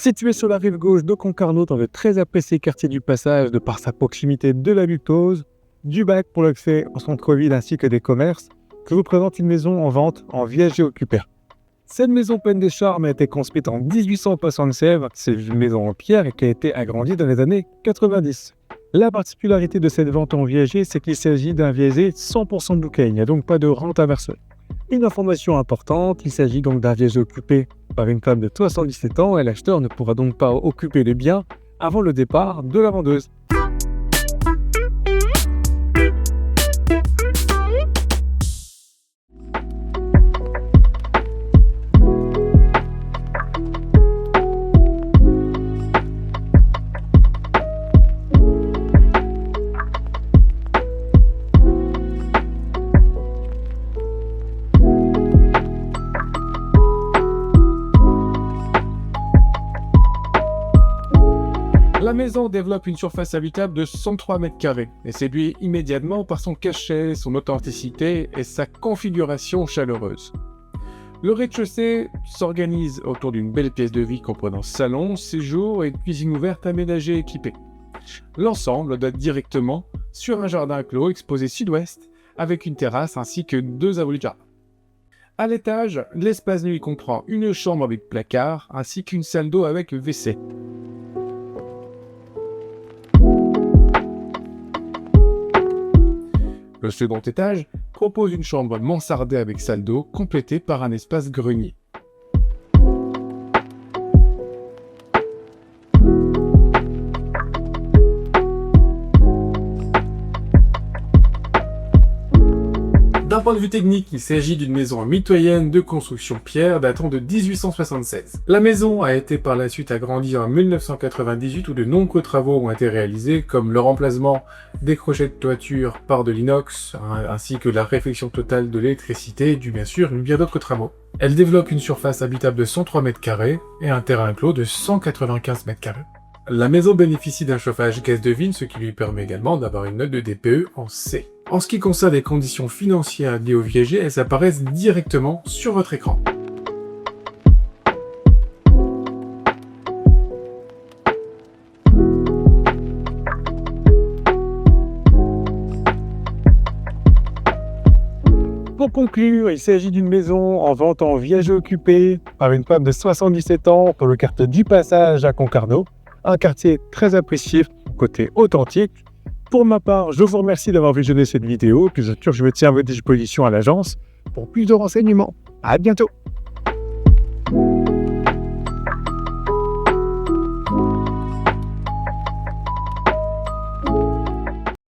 Situé sur la rive gauche de Concarneau, dans le très apprécié quartier du Passage, de par sa proximité de la Lutose, du bac pour l'accès au centre-ville ainsi que des commerces, je vous présente une maison en vente en viager occupé. Cette maison pleine de charme a été construite en 1876, c'est une maison en pierre et qui a été agrandie dans les années 90. La particularité de cette vente en viager, c'est qu'il s'agit d'un viager 100% bouquet, il n'y a donc pas de rente à verser. Une information importante, il s'agit donc d'un viager occupé par une femme de 77 ans et l'acheteur ne pourra donc pas occuper le bien avant le départ de la vendeuse. La maison développe une surface habitable de 103 m² et séduit immédiatement par son cachet, son authenticité et sa configuration chaleureuse. Le rez-de-chaussée s'organise autour d'une belle pièce de vie comprenant salon, séjour et une cuisine ouverte aménagée et équipée. L'ensemble donne directement sur un jardin clos exposé sud-ouest avec une terrasse ainsi que 2 abris de jardin. À l'étage, l'espace nuit comprend une chambre avec placard ainsi qu'une salle d'eau avec WC. Le second étage propose une chambre mansardée avec salle d'eau complétée par un espace grenier. D'un point de vue technique, il s'agit d'une maison mitoyenne de construction pierre datant de 1876. La maison a été par la suite agrandie en 1998 où de nombreux travaux ont été réalisés comme le remplacement des crochets de toiture par de l'inox ainsi que la réfection totale de l'électricité et bien sûr bien d'autres travaux. Elle développe une surface habitable de 103 m² et un terrain clos de 195 m². La maison bénéficie d'un chauffage gaz de vigne, ce qui lui permet également d'avoir une note de DPE en C. En ce qui concerne les conditions financières liées au viager, elles apparaissent directement sur votre écran. Pour conclure, il s'agit d'une maison en vente en viager occupé par une femme de 77 ans pour le quartier du Passage à Concarneau, un quartier très apprécié côté authentique. Pour ma part, je vous remercie d'avoir visionné cette vidéo, puis bien sûr je me tiens à votre disposition à l'agence pour plus de renseignements. À bientôt.